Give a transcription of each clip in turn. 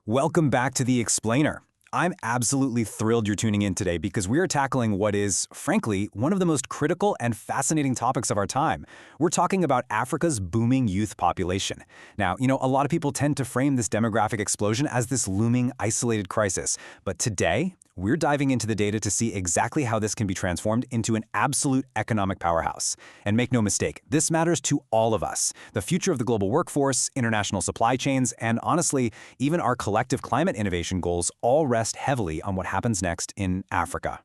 Welcome back to The Explainer. I'm absolutely thrilled you're tuning in today because we are tackling what is, frankly, one of the most critical and fascinating topics of our time. We're talking about Africa's booming youth population. Now, a lot of people tend to frame this demographic explosion as this looming, isolated crisis. But today, we're diving into the data to see exactly how this can be transformed into an absolute economic powerhouse. And make no mistake, this matters to all of us. The future of the global workforce, international supply chains, and honestly, even our collective climate innovation goals all rest heavily on what happens next in Africa.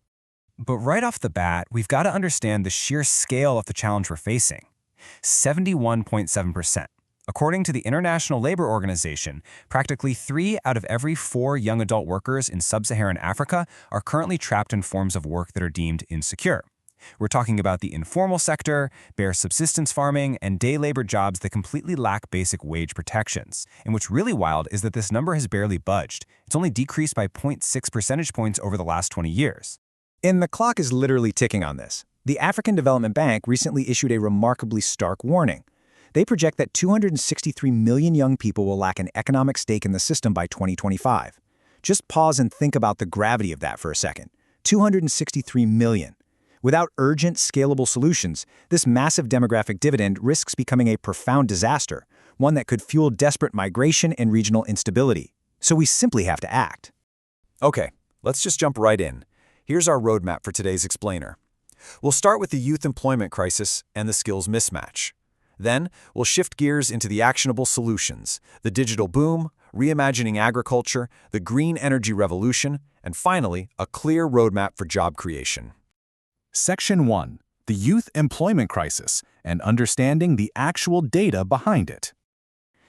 But right off the bat, we've got to understand the sheer scale of the challenge we're facing. 71.7%. According to the International Labor Organization, practically 3 out of every 4 young adult workers in sub-Saharan Africa are currently trapped in forms of work that are deemed insecure. We're talking about the informal sector, bare subsistence farming, and day labor jobs that completely lack basic wage protections. And what's really wild is that this number has barely budged. It's only decreased by 0.6 percentage points over the last 20 years. And the clock is literally ticking on this. The African Development Bank recently issued a remarkably stark warning. They project that 263 million young people will lack an economic stake in the system by 2025. Just pause and think about the gravity of that for a second. 263 million. Without urgent, scalable solutions, this massive demographic dividend risks becoming a profound disaster, one that could fuel desperate migration and regional instability. So we simply have to act. Okay, let's just jump right in. Here's our roadmap for today's explainer. We'll start with the youth employment crisis and the skills mismatch. Then, we'll shift gears into the actionable solutions, the digital boom, reimagining agriculture, the green energy revolution, and finally, a clear roadmap for job creation. Section 1. The Youth Employment Crisis and Understanding the Actual Data Behind It.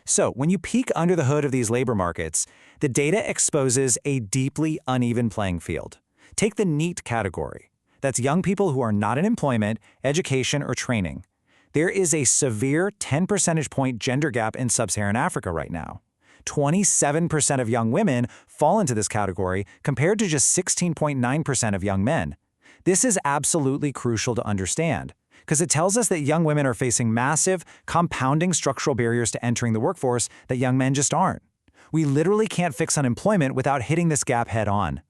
So, when you peek under the hood of these labor markets, the data exposes a deeply uneven playing field. Take the NEET category. That's young people who are not in employment, education, or training. There is a severe 10 percentage point gender gap in sub-Saharan Africa right now. 27% of young women fall into this category compared to just 16.9% of young men. This is absolutely crucial to understand because it tells us that young women are facing massive, compounding structural barriers to entering the workforce that young men just aren't. We literally can't fix unemployment without hitting this gap head on.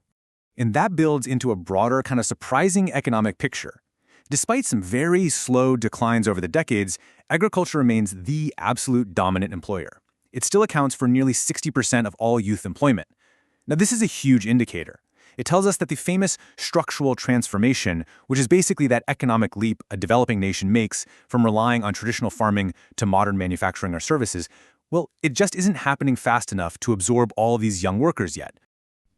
And that builds into a broader, kind of surprising economic picture. Despite some very slow declines over the decades, agriculture remains the absolute dominant employer. It still accounts for nearly 60% of all youth employment. Now, this is a huge indicator. It tells us that the famous structural transformation, which is basically that economic leap a developing nation makes from relying on traditional farming to modern manufacturing or services, well, it just isn't happening fast enough to absorb all of these young workers yet.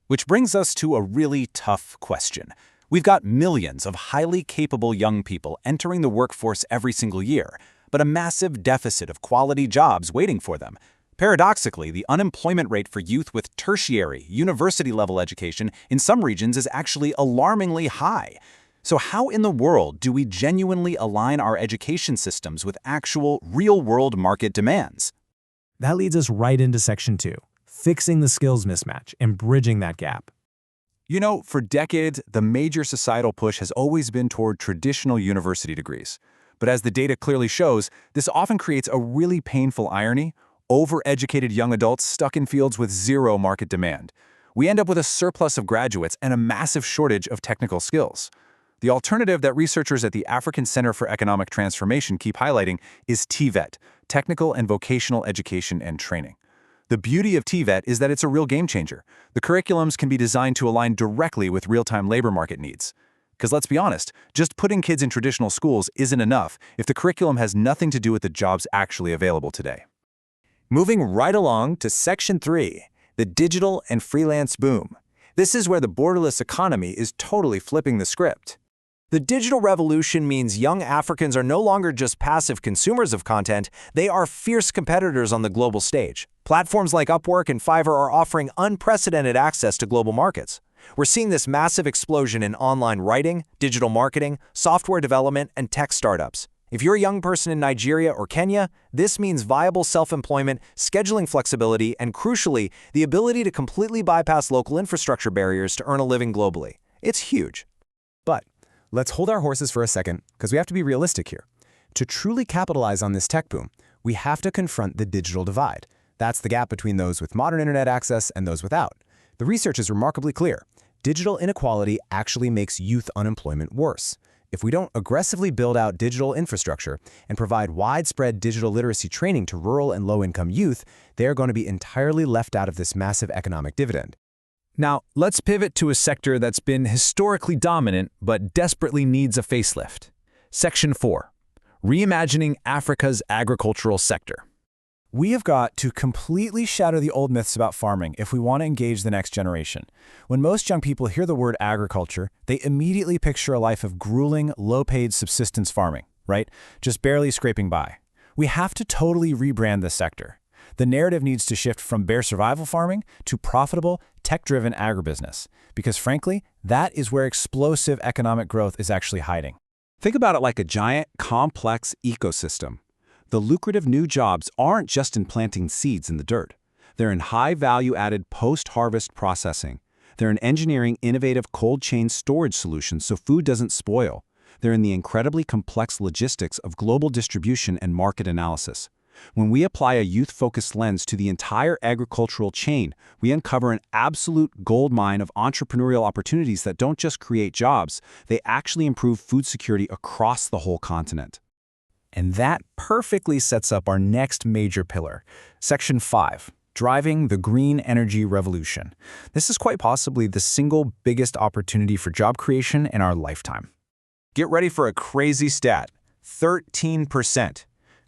Which brings us to a really tough question. We've got millions of highly capable young people entering the workforce every single year, but a massive deficit of quality jobs waiting for them. Paradoxically, the unemployment rate for youth with tertiary, university-level education in some regions is actually alarmingly high. So how in the world do we genuinely align our education systems with actual, real-world market demands? That leads us right into Section 2, fixing the skills mismatch and bridging that gap. For decades, the major societal push has always been toward traditional university degrees. But as the data clearly shows, this often creates a really painful irony: overeducated young adults stuck in fields with zero market demand. We end up with a surplus of graduates and a massive shortage of technical skills. The alternative that researchers at the African Center for Economic Transformation keep highlighting is TVET, Technical and Vocational Education and Training. The beauty of TVET is that it's a real game changer. The curriculums can be designed to align directly with real-time labor market needs. Because let's be honest, just putting kids in traditional schools isn't enough if the curriculum has nothing to do with the jobs actually available today. Moving right along to Section 3, the digital and freelance boom. This is where the borderless economy is totally flipping the script. The digital revolution means young Africans are no longer just passive consumers of content, they are fierce competitors on the global stage. Platforms like Upwork and Fiverr are offering unprecedented access to global markets. We're seeing this massive explosion in online writing, digital marketing, software development, and tech startups. If you're a young person in Nigeria or Kenya, this means viable self-employment, scheduling flexibility, and crucially, the ability to completely bypass local infrastructure barriers to earn a living globally. It's huge. But let's hold our horses for a second, because we have to be realistic here. To truly capitalize on this tech boom, we have to confront the digital divide. That's the gap between those with modern internet access and those without. The research is remarkably clear. Digital inequality actually makes youth unemployment worse. If we don't aggressively build out digital infrastructure and provide widespread digital literacy training to rural and low-income youth, they are going to be entirely left out of this massive economic dividend. Now, let's pivot to a sector that's been historically dominant but desperately needs a facelift. Section 4. Reimagining Africa's agricultural sector. We have got to completely shatter the old myths about farming if we want to engage the next generation. When most young people hear the word agriculture, they immediately picture a life of grueling, low-paid subsistence farming, right? Just barely scraping by. We have to totally rebrand this sector. The narrative needs to shift from bare survival farming to profitable, tech-driven agribusiness, because frankly, that is where explosive economic growth is actually hiding. Think about it like a giant, complex ecosystem. The lucrative new jobs aren't just in planting seeds in the dirt. They're in high-value-added post-harvest processing. They're in engineering innovative cold chain storage solutions so food doesn't spoil. They're in the incredibly complex logistics of global distribution and market analysis. When we apply a youth-focused lens to the entire agricultural chain, we uncover an absolute goldmine of entrepreneurial opportunities that don't just create jobs, they actually improve food security across the whole continent. And that perfectly sets up our next major pillar, Section 5, driving the green energy revolution. This is quite possibly the single biggest opportunity for job creation in our lifetime. Get ready for a crazy stat: 13%.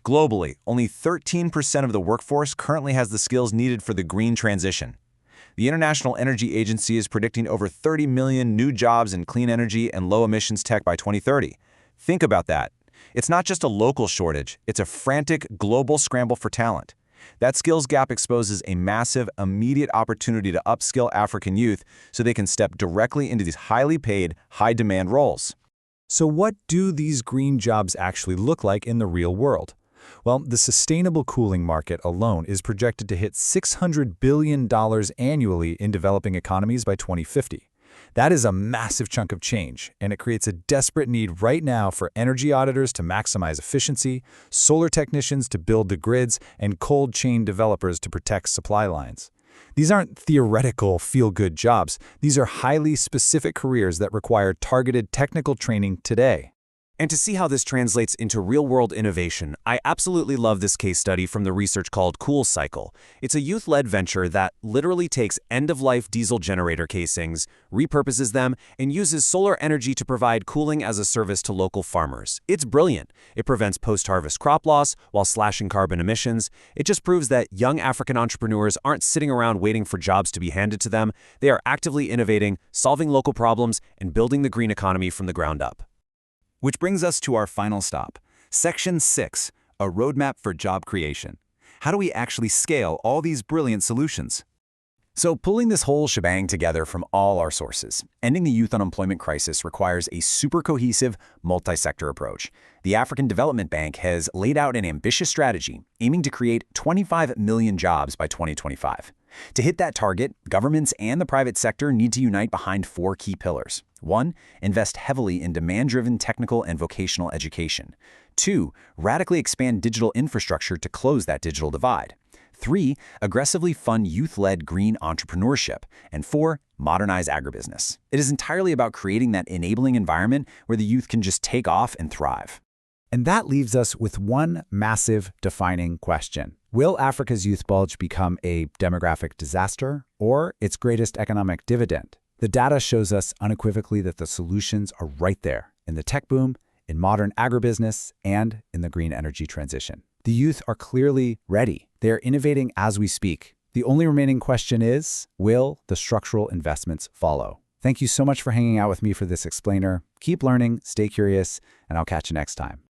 Globally, only 13% of the workforce currently has the skills needed for the green transition. The International Energy Agency is predicting over 30 million new jobs in clean energy and low-emissions tech by 2030. Think about that. It's not just a local shortage, it's a frantic global scramble for talent. That skills gap exposes a massive, immediate opportunity to upskill African youth so they can step directly into these highly paid, high-demand roles. So what do these green jobs actually look like in the real world? Well, the sustainable cooling market alone is projected to hit $600 billion annually in developing economies by 2050. That is a massive chunk of change, and it creates a desperate need right now for energy auditors to maximize efficiency, solar technicians to build the grids, and cold chain developers to protect supply lines. These aren't theoretical feel-good jobs. These are highly specific careers that require targeted technical training today. And to see how this translates into real-world innovation, I absolutely love this case study from the research called Cool Cycle. It's a youth-led venture that literally takes end-of-life diesel generator casings, repurposes them, and uses solar energy to provide cooling as a service to local farmers. It's brilliant. It prevents post-harvest crop loss while slashing carbon emissions. It just proves that young African entrepreneurs aren't sitting around waiting for jobs to be handed to them. They are actively innovating, solving local problems, and building the green economy from the ground up. Which brings us to our final stop, Section 6, a roadmap for job creation. How do we actually scale all these brilliant solutions? So pulling this whole shebang together from all our sources, ending the youth unemployment crisis requires a super cohesive, multi-sector approach. The African Development Bank has laid out an ambitious strategy aiming to create 25 million jobs by 2025. To hit that target, governments and the private sector need to unite behind 4 key pillars. 1. Invest heavily in demand-driven technical and vocational education. 2. Radically expand digital infrastructure to close that digital divide. 3. Aggressively fund youth-led green entrepreneurship. And 4. Modernize agribusiness. It is entirely about creating that enabling environment where the youth can just take off and thrive. And that leaves us with one massive defining question. Will Africa's youth bulge become a demographic disaster or its greatest economic dividend? The data shows us unequivocally that the solutions are right there in the tech boom, in modern agribusiness, and in the green energy transition. The youth are clearly ready. They are innovating as we speak. The only remaining question is, will the structural investments follow? Thank you so much for hanging out with me for this explainer. Keep learning, stay curious, and I'll catch you next time.